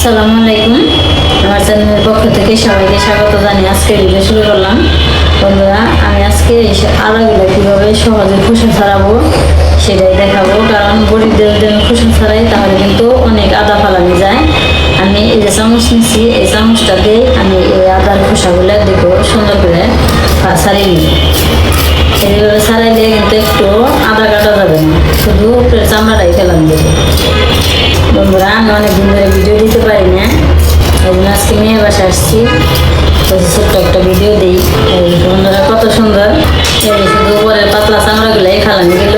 আসসালামু আলাইকুম। আমার চ্যানেলের পক্ষ থেকে সবাইকে স্বাগত জানিয়ে আজকে ভিডিও শুরু করলাম। বন্ধুরা, আমি আজকে এই আদাগুলো কীভাবে সহজে খোসা ছাড়াবো সেটাই দেখাবো। কারণ গরিবদের যদি আমি খোসা ছাড়াই তাহলে কিন্তু অনেক আদা ফালানো যায়। আমি এই যে চামচ নিচ্ছি, এই চামচটা দিয়ে আমি এই আদার খোসাগুলো দেখো সুন্দর করে ছাড়িয়ে নিই। এইভাবে ছাড়াইলে কিন্তু একটু আদা কাটা যাবে না, শুধু চামড়াটাই ফেলান দেবে। বন্ধুরা, আমি অনেকদিন ধরে ভিডিও দিতে পারি না, এই জন্য আজকে মেয়ের বাসায় আসছি, ছোট্ট একটা ভিডিও দিই। বন্ধুরা, কত সুন্দর এই শুধু উপরের পাতলা চামড়াগুলাই ফালানো গেল,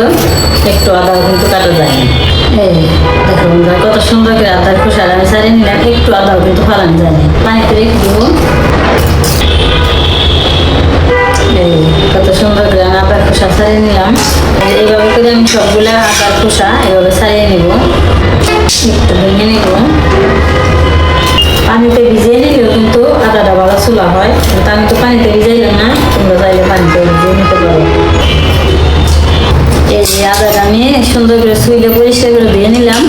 একটু আদাও কিন্তু কাটা যায় না। এই দেখো বন্ধুরা, কত সুন্দর করে আদার খোসার আমি ছাড়িয়ে নিলাম, একটু আদাও কিন্তু ফালানো যায় না। পানিতে রেখে দেবো। এই কত সুন্দর করে আমি আদার খোসা ছাড়িয়ে নিলাম। এইভাবে করে আমি সবগুলা আদার খোসা এভাবে ছাড়িয়ে নিব, একটু ভেঙে নিব। পানিতে ভিজিয়ে নিলেও কিন্তু আদাটা ভালো চুলা হয়, কিন্তু আমি তো পানিতে ভিজাইলাম না, তোমরা চাইলে পানিতে ভিজিয়ে নিতে পারো। এই যে আদাটা আমি সুন্দর করে ছুইলে পরিষ্কার করে ধুয়ে নিলাম।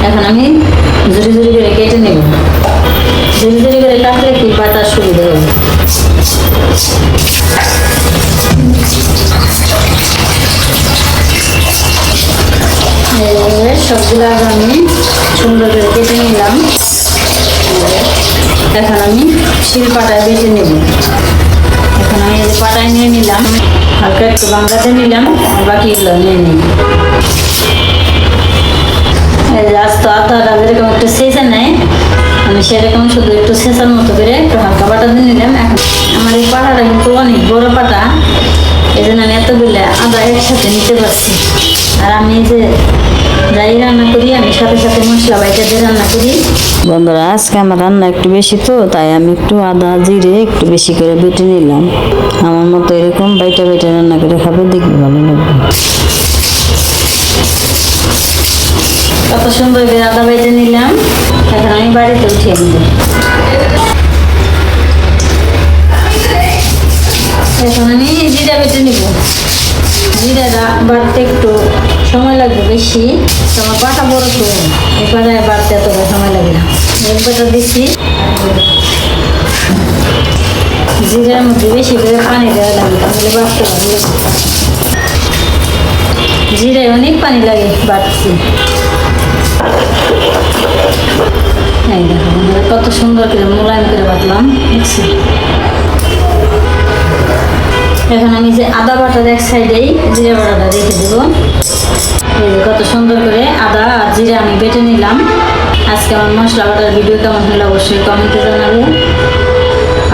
এখন আমি ঝুড়ি ঝুড়ি করে কেটে নেব। ঝুড়ি ঝুড়ি করে কাটলে কি পাতার সুবিধা হবে। সবগুলো আমি সুন্দর করে কেটে নিলাম। এখন আমি শিলপাটায় বেটে নেব। এখন আমি এই যে পাটায় নিয়ে নিলাম, হালকা একটু বাংলাতে নিলাম, বাকিগুলো নিয়ে নিই। এই যে আস্ত আদাটা যেরকম একটু ছেঁচে নেয়, আমি সেরকম শুধু একটু ছেঁচার মতো করে একটু হালকা পাটা দিয়ে নিলাম। এখন আমার এই পাটাটা কিন্তু অনেক বড় পাটা, এই জন্য আমি এতগুলো আদা একসাথে নিতে পারছি। আর আমি এই যে যাই রান্না করি, আমি সাথে সাথে মশলা বাইটা দিয়ে রান্না করি। বন্ধুরা, আজকে আমার রান্না একটু বেশি তো, তাই আমি একটু আদা জিরে একটু বেশি করে বেটে নিলাম। আমার মতো এরকম বাইটা বাইটা রান্না করে খাবে, দেখবে ভালো লাগবে। কত সুন্দর করে আদা বেটে নিলাম। এখন আমি বাড়িতে উঠিয়ে নিব। এখন আমি জিরা বেটে নিব। জিরাটা বাড়তে একটু সময় লাগবে বেশি, তোমার পাটা বড় তো, এই পাটায় বাড়তে এত সময় লাগে না। এক বাটা দিচ্ছি। জিরার মধ্যে বেশি করে পানি দেওয়া লাগে, তাহলে বাড়তে লাগবে। জিরায় অনেক পানি লাগে, বাড়ছি। এই দেখো কত সুন্দর করে মোলায়েম করে বাটলাম, দেখছি। এখন আমি যে আদা বাটার এক সাইডেই জিরা বাটাটা রেখে দেবো। এই যে কত সুন্দর করে আদা আর জিরা আমি বেটে নিলাম। আজকে আমার মশলা বাটার ভিডিও কেমন হলো অবশ্যই কমেন্টে জানাবে।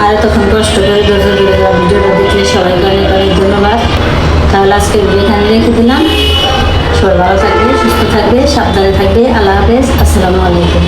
আর এতক্ষণ কষ্ট করে ধৈর্য ধরে ভিডিওটা দেখলে সবাইকে অনেক অনেক ধন্যবাদ। তাহলে আজকে ভিডিও এখানে রেখে দিলাম। সবাই ভালো থাকবে, সুস্থ থাকবে, সাবধানে থাকবে। আল্লাহ হাফেজ, আসসালামু আলাইকুম।